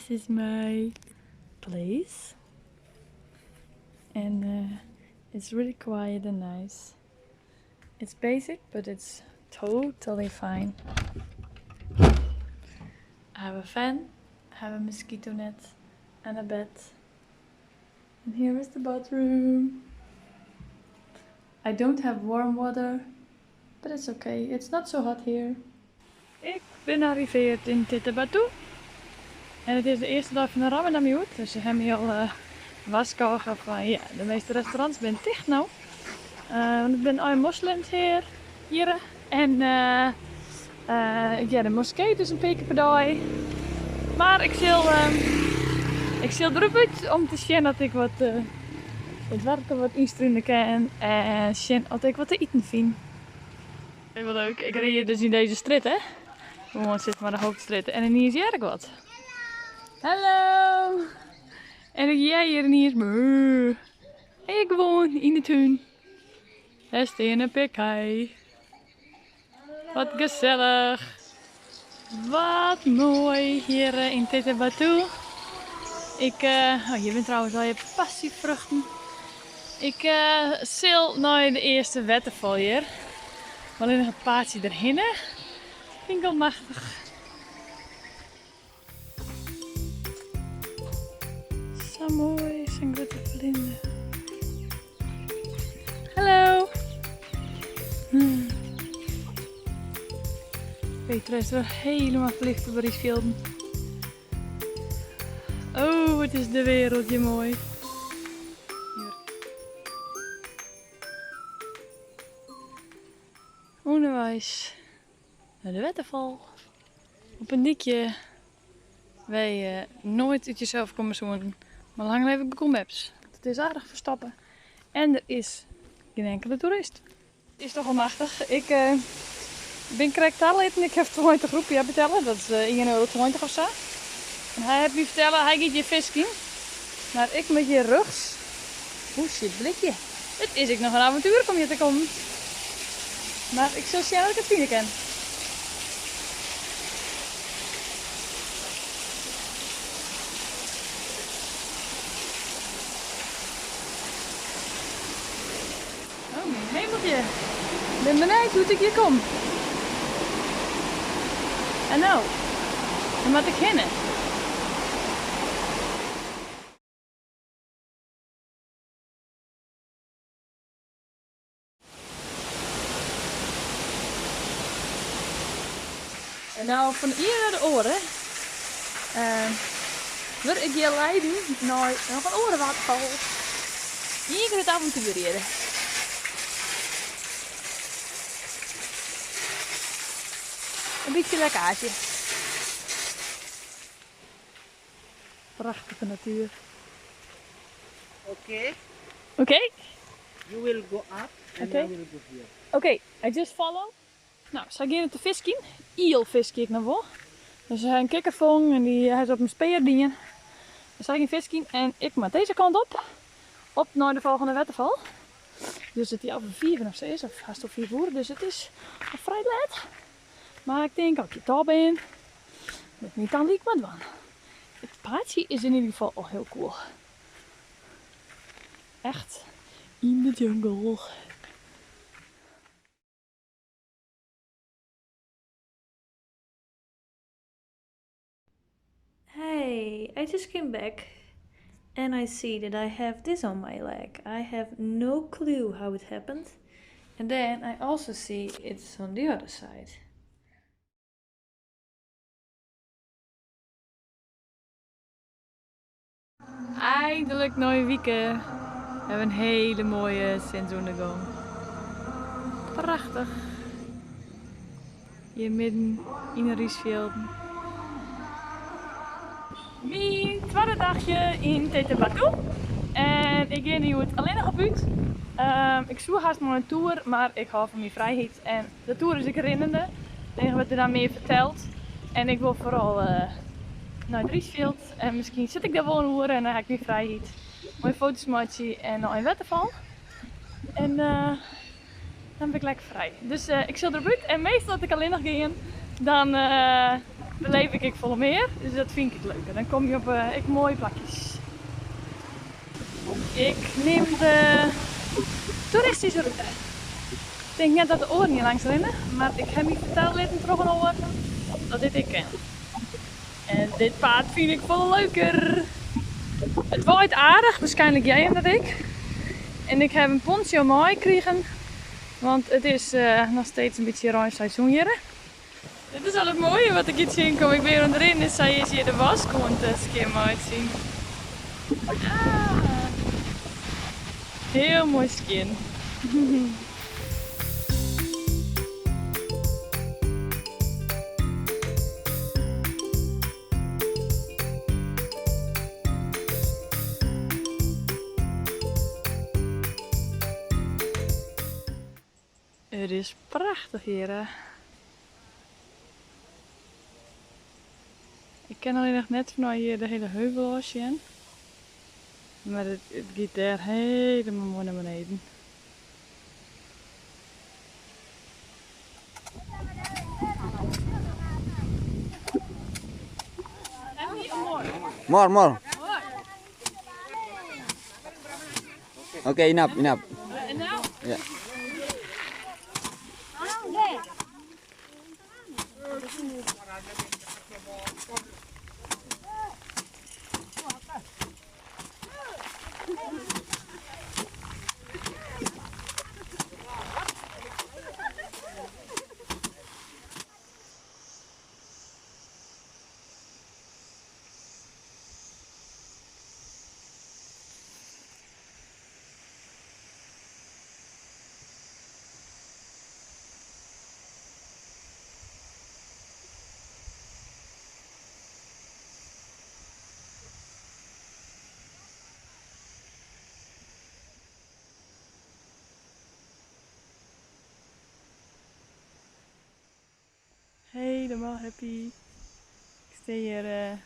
This is my place. And it's really quiet and nice. It's basic, but it's totally fine. I have a fan, I have a mosquito net and a bed. And here is the bathroom. I don't have warm water, but it's okay. It's not so hot here. Ik ben arriveerd in Tete-Batu. En het is de eerste dag van de Ramadan, dus ze hebben hier al waskogen van ja, de meeste restaurants zijn dicht nou. Want ik ben een moslim hier. En ja, de moskee dus een paar keer per dag. Maar ik zal erop uit om te zien dat ik wat het werken wat instruinen kan en zien dat ik wat te eten vind. Heel leuk. Ik reed hier dus in deze straat, hè. Gewoon zit maar de hoofdstraat en hier is erg wat. Hallo! En jij hier niet eens. En ik woon in de tuin. Daar staat een pikij. Wat gezellig. Wat mooi hier in Tete-Batu. Hier bent trouwens al je passievruchten. Ik zil naar de eerste waterval hier. Maar alleen nog een paardje erheen. Vind ik wel machtig. Zo mooi, zijn grote vlinder. Hallo! Petra is wel helemaal verlicht op Riesvelden. Oh, wat is de wereld hier mooi. Hier. Onderwijs. Naar de waterval. Op een dikje. Wij nooit uit jezelf komen zoeken. Maar lang leven Google Maps. Het is aardig verstappen. En er is geen enkele toerist. Het is toch wel machtig. Ik ben correct al eten. Ik heb 20 groepje betalen. Dat is €1,20 of zo. En hij heeft me vertellen, hij gaat je visken. Maar ik met je rugs. Hoe zit blikje? Het is ik nog een avontuur om hier te komen. Maar ik zal zien dat ik het vinden kan. Oh mijn hemeltje. Ik ben benieuwd hoe ik hier kom. En nou, dan moet ik hinnen. En nou, van hier naar de oren wil ik je leiden naar nog een orenwaterval. Hier kan het avontuur hier. Een beetje lekkaatje. Prachtige natuur. Okay. Okay? You will go up and Okay. I will go here. Oké, I just follow. Nou, ze gaan te visken. Eel visk ik nog wel. Dus hij een kikkervong en hij is op mijn speer dienen. Dus hij gaan visken en ik moet deze kant op naar de volgende waterval. Dus het is al 4 of 6 of haast al 4 uur, dus het is al vrij laat. Maar ik denk, als je daar bent, dat niet aan liek wat van. Het paardje is in ieder geval al heel cool. Echt in de jungle. Hey, I just came back and I see that I have this on my leg. I have no clue how it happened. And then I also see it's on the other side. Eindelijk na een week hebben we een hele mooie zonsondergang. Prachtig. Hier midden in de Riesvelden. Mijn tweede dagje in Tete-Batu. En ik ga nu alleen nog op uit. Ik zoek haast maar een tour, maar ik hou van mijn vrijheid. En de tour is ik herinnerde. Het enige wat er dan meer vertelt. En ik wil vooral naar het Riesveld. En misschien zit ik daar wel een uur en dan heb ik mijn vrijheid. Mooie foto's maken en naar een waterval. En dan ben ik lekker vrij. Dus ik zal erop uit. En meestal als ik alleen nog ga, dan beleef ik volle meer. Dus dat vind ik leuker. Dan kom je op mooie plakjes. Ik neem de toeristische route. Ik denk net dat de oren hier langs rennen, maar ik heb me verteld laten terug en over dat dit ik ken. En dit paard vind ik veel leuker. Het waait aardig, waarschijnlijk jij en dat ik. En ik heb een poncho mooi gekregen, want het is nog steeds een beetje ruim seizoen hier. Dit is al het mooie wat ik hier zie. Kom ik weer onderin en zij is hier de waskoont eens een keer mooi te zien. Ah, heel mooi skin. Het is prachtig hier. Hè? Ik ken alleen nog net vanuit hier de hele heuvel zien. Maar het gaat daar helemaal mooi naar beneden. More. Okay, enough. En nou? Yeah. Helemaal happy. Ik sta hier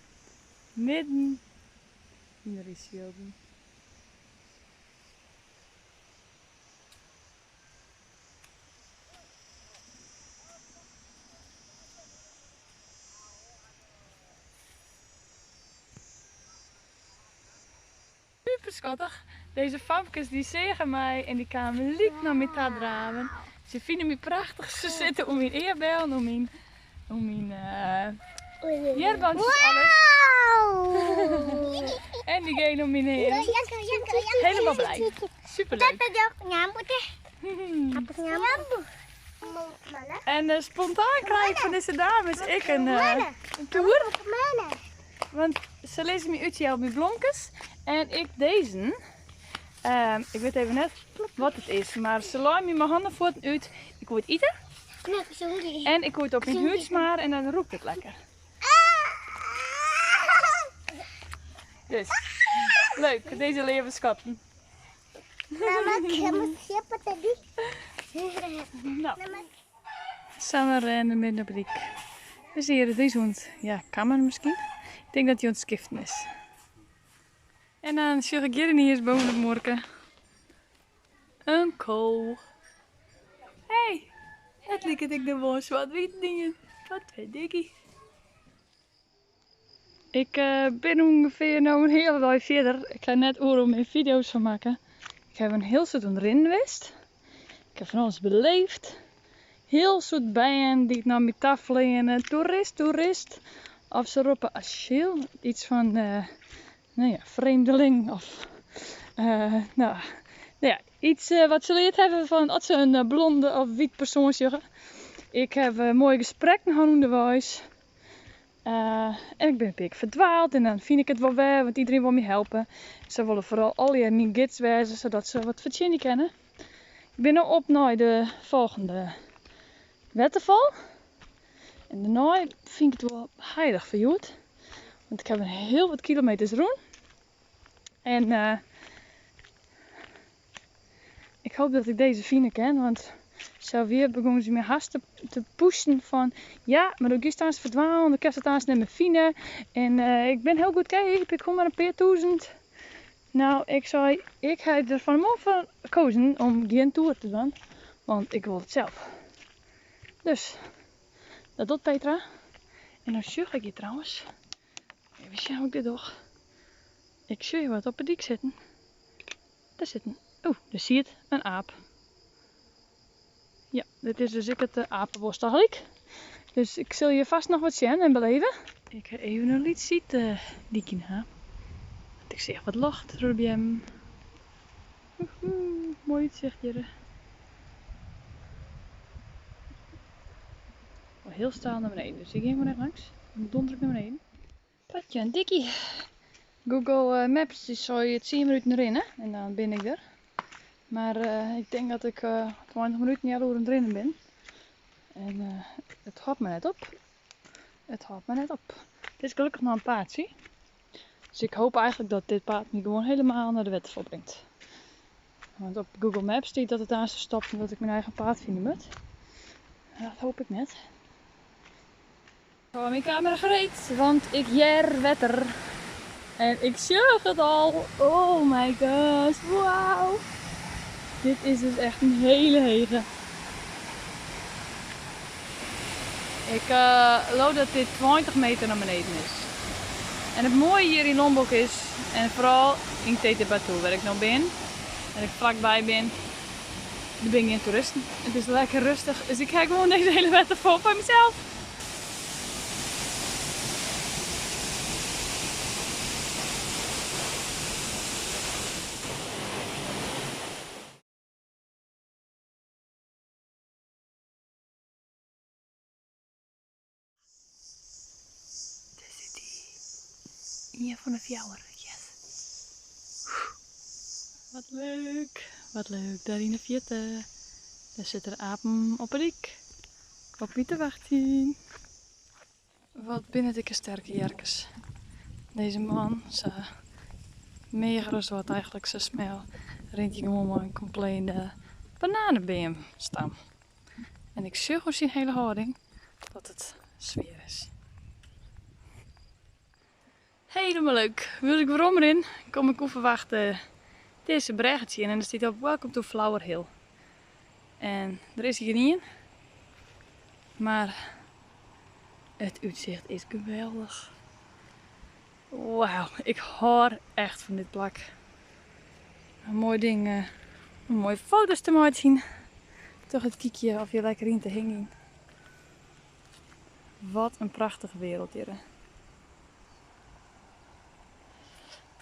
midden in de rietvelden. Super schattig. Deze famkes die zeggen mij en die kwamen lief naar me te draven. Ze vinden me prachtig. Ze zitten om mijn eerbel, om mijn hierbandjes, alles. En die gaan om mijn heen. Helemaal blij. Super leuk. En spontaan krijg ik van deze dames ik een tour. Want ze lezen me uitje op mijn blonkes. En ik deze. Ik weet even net wat het is. Maar ze laaien me mijn handen voor het uit. Ik wil het eten. En ik wil het op mijn huid smaren en dan roept het lekker. Dus, leuk. Deze levensschatten. Nou, samen rennen met de brik. We zien hier deze hond. Ja, kamer misschien. Ik denk dat hij ontskiften is. En dan zie ik hier niet eens boven het morgen. Een kool. Hey, het lijkt ik de was wat wit dingen. Wat weet ik. Ik ben ongeveer nou een hele dag verder. Ik ga net om mijn video's van maken. Ik heb een heel soort erin geweest. Ik heb van alles beleefd. Heel soort bijen die naar mijn tafel liggen. Toerist. Of ze roepen asiel. Iets van nou ja, vreemdeling. Of iets wat ze leerd hebben van als ze een blonde of wit persoon zeggen. Ik heb een mooi gesprek gehad onderwijs. En ik ben een beetje verdwaald en dan vind ik het wel weer, want iedereen wil me helpen. Ze willen vooral al die mijn gids wezen, zodat ze wat verzinnen kennen. Ik ben nu op naar de volgende waterval. En daarna vind ik het wel heilig verjoerd. Want ik heb een heel wat kilometers roen. En ik hoop dat ik deze vinden ken, want zo weer begonnen ze me haast te pushen van ja, maar ook is het verdwaald, de kerst het net met fine. En ik ben heel goed kijk, ik kom maar een paar duizend. Nou, ik zei, ik heb er van voor gekozen om geen tour te doen, want ik wil het zelf. Dus, dat doet Petra. En dan zie ik hier trouwens. Even zien hoe ik dit doe. Ik zie je wat op het dik zitten. Daar zit een... Oeh, daar zie je het. Een aap. Ja, dit is dus het apenbos eigenlijk. Dus ik zal je vast nog wat zien en beleven. Ik ga even een lied zien, dikje na. Want ik zie echt wat lucht, Rubiem. Mooi uitzicht hier. Oh, heel staal naar beneden, dus ik ga gewoon echt langs. Dan donder ik naar beneden. Patje een dikkie. Google Maps die zou je het 10 minuten erin, hè? En dan ben ik er. Maar ik denk dat ik 20 minuten niet al erin ben. En het houdt me net op. Het houdt me net op. Het is gelukkig nog een paardje. Dus ik hoop eigenlijk dat dit paard me gewoon helemaal naar de waterval brengt. Want op Google Maps ziet dat het aan ze stopt en dat ik mijn eigen paard vinden moet. Dat hoop ik net. Ik heb mijn camera gereed, want ik jer wetter. En ik zag het al. Oh my gosh, wauw. Dit is dus echt een hele hege. Ik geloof dat dit 20 meter naar beneden is. En het mooie hier in Lombok is, en vooral in Tetebatu waar ik nou ben, en ik vlakbij ben, daar ben ik geen toeristen. Het is lekker rustig, dus ik ga gewoon deze hele waterval bij mezelf. Hier van de fjouwer, yes. Wat leuk, wat leuk. Daar in de vierte. Daar zitten apen op het dik. Op wie te wachten. Wat binnen dikke sterke jerkes. Deze man, ze mega wat eigenlijk ze smel. Rent hij gewoon maar een complete bananenbeem staan. En ik zie gewoon zijn hele houding dat het sfeer is. Helemaal leuk. Wil ik waarom erin? Kom ik even wachten deze breggetje in en er staat op Welcome to Flower Hill. En er is hier niet in. Maar het uitzicht is geweldig. Wauw, ik hou echt van dit plak. Een mooi ding om mooie foto's te maken zien. Toch het kiekje of je lekker in te hingen. Wat een prachtige wereld hier.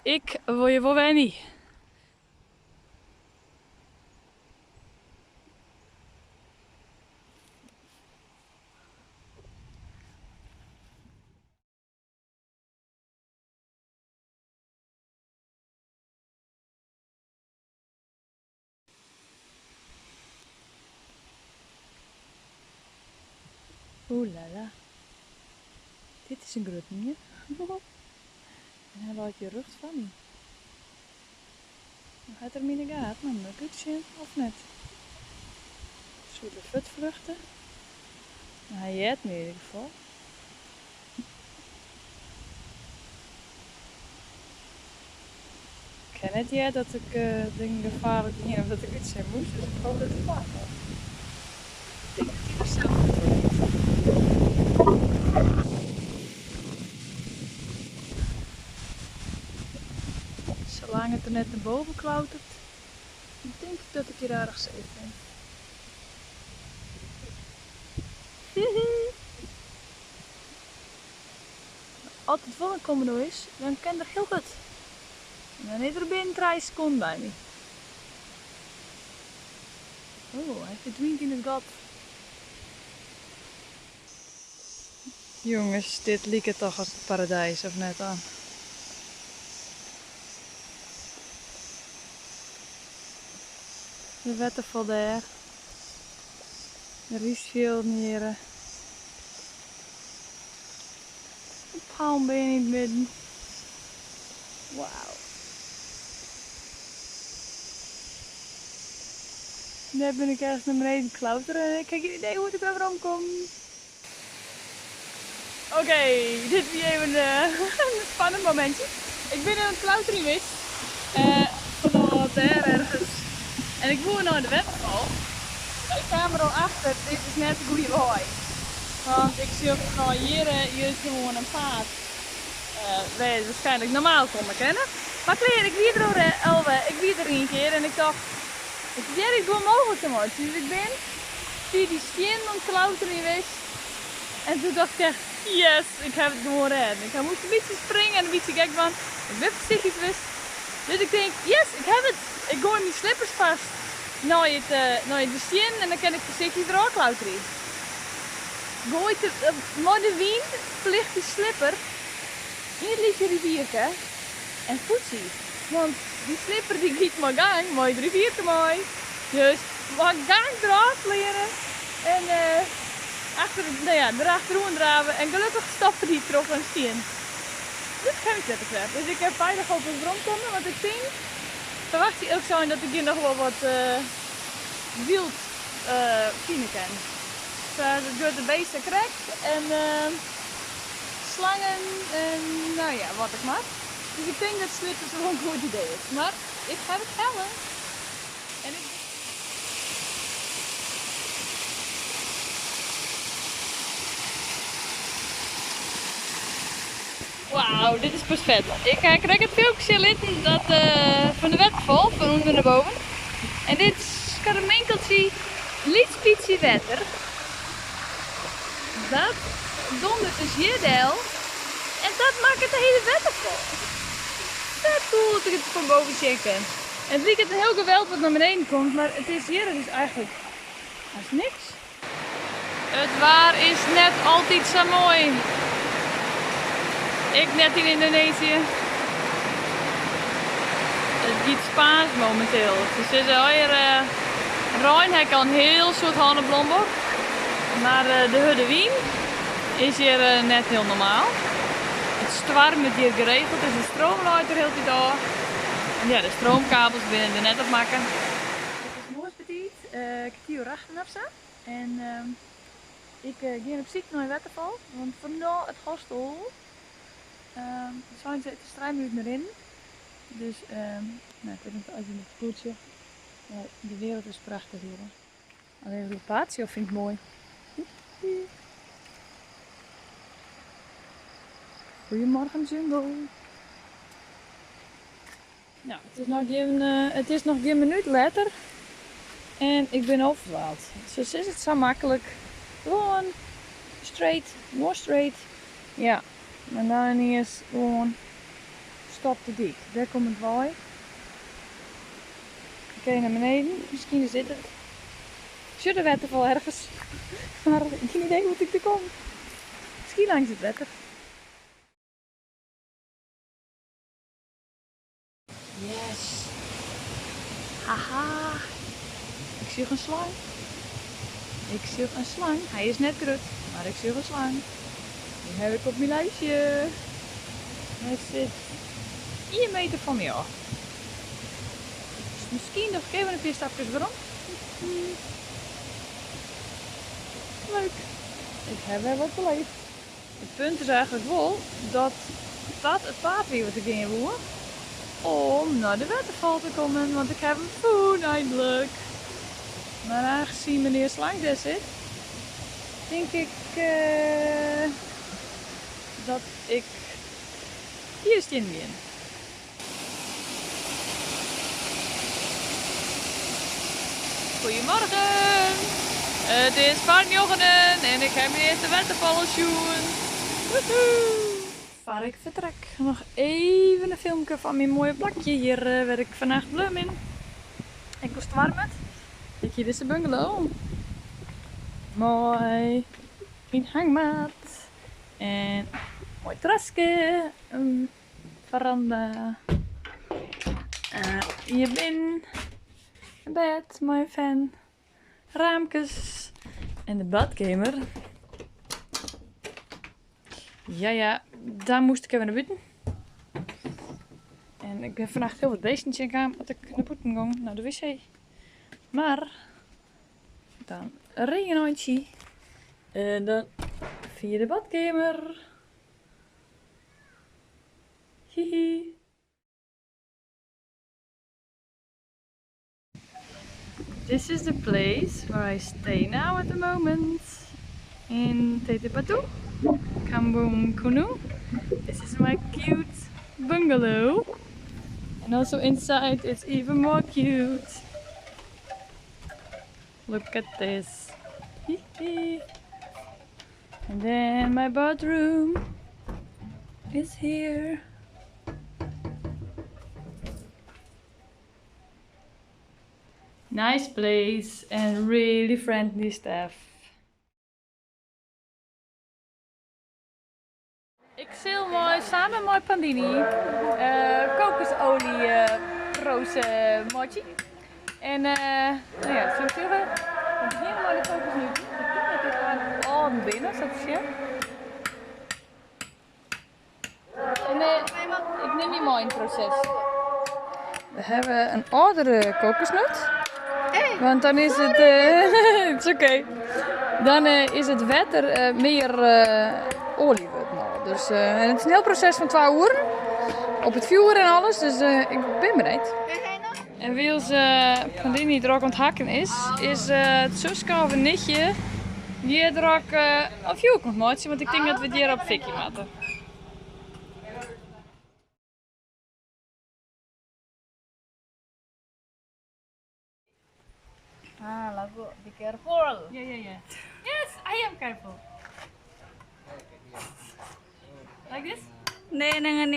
Ik wil je wel niet. Oeh la la. Dit is een grutje. En hij laat je rug van niet. Dan gaat er hem in de gaten, maar moet ik het zien of net? Zullen we voetvluchten? Hij jet me in ieder geval. Ik ken het ja dat ik denk gevaarlijk niet of dat ik iets zijn moest, dus ik hoop dat het gaat. Ik denk dat hij er zelf zolang het er net naar boven klautert, denk ik dat ik hier aardig safe ben. Als het vol komen is, dan kan er heel goed. En dan is er binnen 3 seconden bij me. Oh, hij verdwijnt in het gat. Jongens, dit liep het toch als het paradijs, of net aan? De waterval daar. De riesveld hier. Een palmboom in het midden. Wauw. Daar ben ik ergens naar beneden klauteren en ik heb geen idee hoe ik er weer kom. Oké, dit is even een spannend momentje. Ik ben aan het klauteren geweest. Vanaf daar ergens. En ik voer naar de waterval. Ik kwam er al achter, dit is net de goede waai. Want ik zie gewoon hier is gewoon een paard. Wij waarschijnlijk normaal komen kennen. Maar klein, ik wie er al, ik wie er een keer en ik dacht, het is niet gewoon mogelijk te maken. Dus ik ben via die steen aan het klauteren geweest. En toen dacht ik echt, yes, ik heb het gewoon redden. Ik moest een beetje springen en een beetje gek van. Ik ben voorzichtig geweest. Dus ik denk, yes, ik heb het. Ik gooi mijn slippers vast naar de steen en dan kan ik voorzichtig eraan klauteren. Gooit maar de wind vliegt die slipper in het lieve riviertje en poetsie. Want die slipper die giet maar gang, mooi de riviertje mooi. Dus we gang eraf leren en erachteroen draven en gelukkig stapte die terug aan steen. Dit kan ik prettig hebben. Dus ik heb veilig op het bron komen, want ik denk, verwacht hij ook zo dat ik hier nog wel wat wild vinden kan. Door de beesten krijgt en slangen en nou ja, wat ik mag. Dus ik denk dat slippers wel een goed idee is. Maar ik ga het hellen. En ik... Wauw, dit is pas vet. Ik krijg het filmpje litten dat van de waterval, van onder naar boven. En dit is een menkeltje lietspitsie water. Dat dondert dus hier deel en dat maakt het de hele waterval. Vet cool dat ik het van boven checken. Het lijkt het heel geweldig wat naar beneden komt, maar het is hier dus eigenlijk als niks. Het waar is net altijd zo mooi. Ik net in Indonesië. Het giet Spaans momenteel. Dus er is hier Rijn heb al een heel soort hannenblombok. Maar de Hudde Wien is hier net heel normaal. Het storm wordt hier geregeld, dus de stroom loopt er heel tijd door. En ja, de stroomkabels binnen er net op maken. Het is mooi petit, ik heb hier rechten op staan. En ik ga op ziek naar de waterval, want vandaag het hostel zijn ze het strijd niet meer in. Dus nou, ik weet niet als je het goed zegt, maar de wereld is prachtig hier. Alleen de locatie vind ik mooi. Goedemorgen jungle. Nou, het is nog geen minuut later en ik ben overdwaald. Dus is het zo makkelijk. Gewoon straight, more straight. Ja, en dan is gewoon stop de dik. Daar komt het waai. Oké, naar beneden. Misschien zit het. Ik zie de waterval ergens. Maar ik heb geen idee hoe ik er kom. Misschien langs het water. Yes. Haha. Ik zie een slang. Ik zie een slang. Hij is net groot, maar ik zie een slang. Die heb ik op mijn lijstje. Hij zit 1 meter van mij af. Dus misschien nog even een paar stapjes waarom. Leuk. Ik heb weer wat beleefd. Het punt is eigenlijk wel dat het paard weer wat ik in woon om naar de waterval te komen, want ik heb een food eindelijk. Maar aangezien meneer Slang daar zit, denk ik dat ik hier staan ben. Goedemorgen! Het is 5:00 en ik heb mijn eerste watervallen schoen. Woehoe! Waar ik vertrek. Nog even een filmpje van mijn mooie plakje. Hier werd ik vannacht bloem in. Ik was warm met. Kijk, hier is de bungalow. Mooi. Mijn hangmat. En mooi terrasje. Een veranda. Hier binnen. Een bed, mooi fan. Raampjes. En de badkamer. Ja, daar moest ik even naar buiten. En ik ben vannacht heel wat beestjes gegaan, want ik naar buiten ging, naar de wc. Maar dan een regenhoutje. En dan via de badkamer. Hihi. This is the place where I stay now at the moment. in Tetepatu, Kampung Kuno. This is my cute bungalow. And also inside it's even more cute. Look at this. And then my bathroom is here. Nice place and really friendly staff. Ik zil mooi samen met Pandini kokosolie roze mochi. En nou ja, zo zeggen we beginnen maar de kokos nu. Het is gewoon binnen, zo te zien. En ik neem die mooi in het proces. We hebben een oudere kokosnoot. Want dan is het, het is oké. Dan is het water meer olie. Dus en het is een heel proces van 2 uur. Op het vuur en alles, dus ik ben bereid. En wils Pandini er ook aan het hakken is het zuske of een nichtje die er ook op vuur komt maken. Want ik denk dat we het hier op fikkie maken. Lagu, be careful. Yeah. Yes, I am careful. Like this? Nee, nee.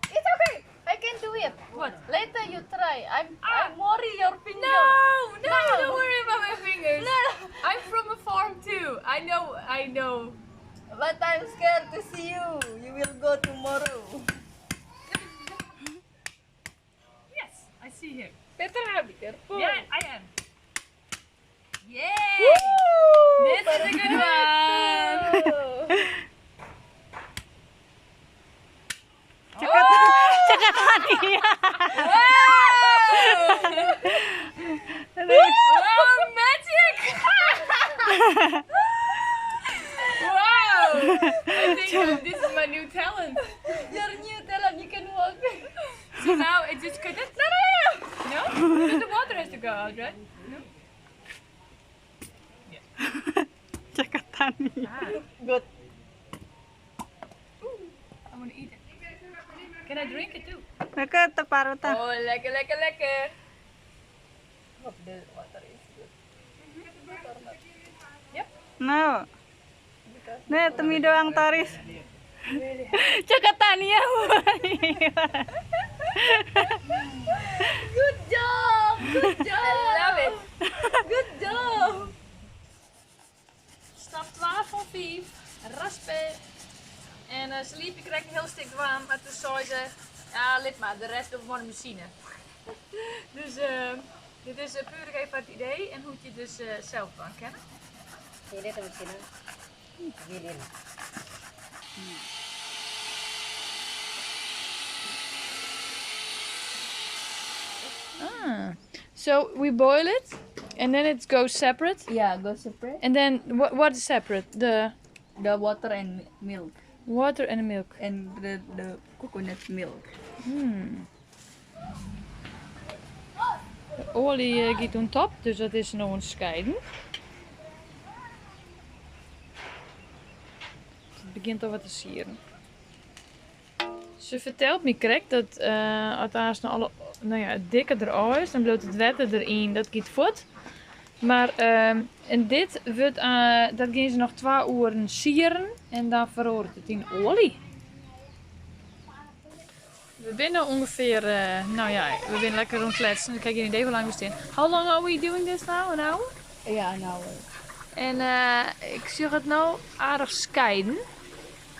It's okay. I can do it. What? Later you try. I'm worry your finger. No, don't worry about my fingers. I'm from a farm too. I know. But I'm scared to see you. You will go tomorrow. Yes, I see here. Petra, be careful. Yeah, I am. Yay! This is a good one. Wow, magic! Wow! I think this is my new talent. Your new talent, you can walk. So now it just cut it. No? Because the water has to go out, right? No? Good. I want to eat it. Can I drink it too? Lekker te parutan. Oh, lekker. Hope the water is good. No. Nee, temi doang Taris. Cakap Tania. Good job. Good job. I love it. Good job. Stap 12 van 5. Raspen. En Sleepy krijgt een heel stuk warm. Maar toen zei ze, ja, lid maar, de rest op de machine. Dus dit is puur even het idee en hoe je het dus zelf kan kennen. Ini teman sini. Gilin. So we boil it and then it goes separate. Yeah, go separate. And then what is separate? The The water and milk. water and the milk. And the coconut milk. De olie gaat on top, dus dat is nog een scheiden. Het begint al wat te sieren. Ze vertelt me correct dat als alle, het dikke eruit is, dan bloot het water erin, dat gaat voort. Maar en dit wordt, dat gaan ze nog 2 uur sieren en dan verroert het in olie. We binnen ongeveer, we zijn lekker rondkletsen. Ik heb geen idee hoe lang we staan. How long are we doing this now? An hour? Yeah, an hour. En ik zie het nou aardig scheiden.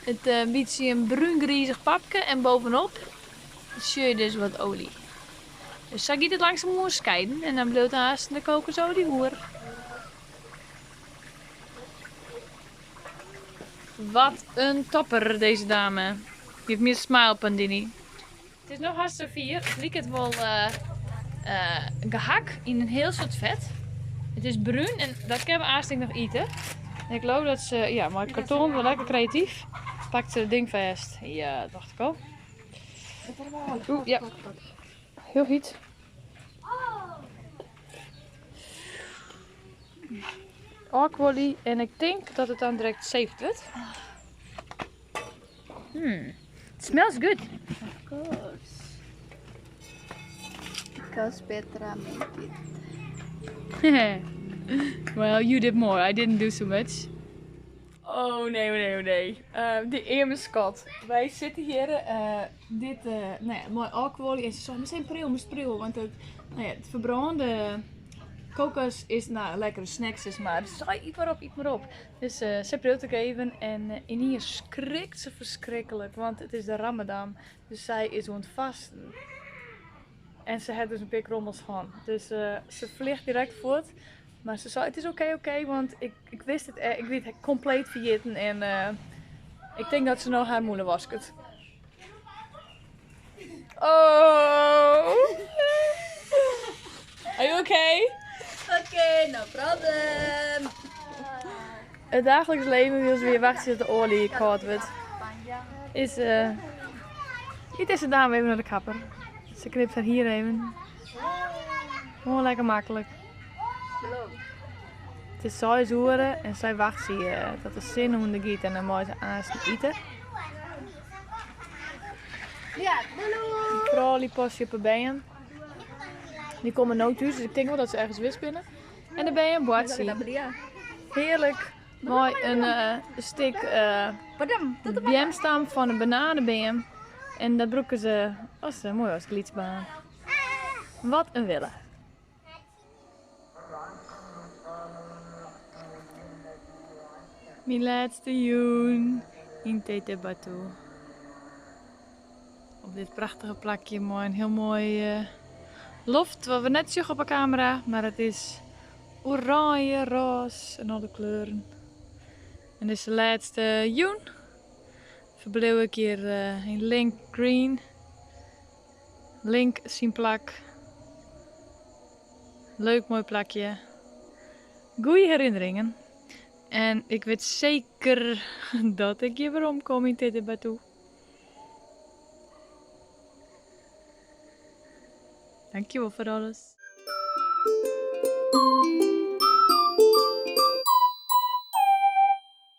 Het biedt een bruin-griezig papje en bovenop zie je dus wat olie. Dus dan gaat het langzaam mooi scheiden en dan bloot haast de kokosolie hoer. Wat een topper deze dame. Die heeft meer smile Pandini. Het is nog hartstikke 4. Het lijkt het wel gehakt in een heel soort vet. Het is bruin en dat kunnen we aanstek nog eten. En ik geloof dat ze, ja, maar karton, wel lekker creatief. Pakt ze het ding vast. Ja, dat dacht ik al. Oeh, ja. Heel goed. alcohol en ik denk dat het dan direct saved wordt. It smells good. Of course. Because Petra make it. Well, you did more. I didn't do so much. Oh nee. De eerste skat. Wij zitten hier, mooi alcohol. En ze zei meteen pril, want het verbrande kokos is lekkere snacks is, maar zei iets maar op. Dus ze prilt ook even en in hier schrikt ze verschrikkelijk, want het is de Ramadan. Dus zij is aan het vasten. En ze heeft dus een pik rommels van. Dus ze vliegt direct voort. Maar ze zei, het is oké, want ik wist het, ik weet het compleet vergeten en ik denk dat ze nog haar moeder wasket. Oh! Are you okay? Okay, no problem. Het dagelijks leven wil ze weer wachten tot de olie koud wordt. Niet is de dame even naar de kapper. Ze knipt haar hier even. Gewoon lekker makkelijk. Het is 6 uur en zij wacht dat de zinhoende giet en dan moet ze aanstaan eten. Ja, hallo. Die vrouw die past je op een bijen. Die komen nooit thuis, dus ik denk wel dat ze ergens wist binnen. En de bijen boatsie. Heerlijk. Mooi een stuk bjemstam van een bananenbeen. En dat broeken ze als mooi als glitsbaan. Wat een wille. Mijn laatste joen in Tete Batu. Op dit prachtige plakje mooi, een heel mooi loft wat we net zien op de camera, maar het is oranje, roze en alle kleuren. En dit is de laatste joen. Verbleef ik hier in Link Green. Link zien plak. Leuk mooi plakje. Goeie herinneringen. En ik weet zeker dat ik hier weer omkom in Tete Batu. Dankjewel voor alles.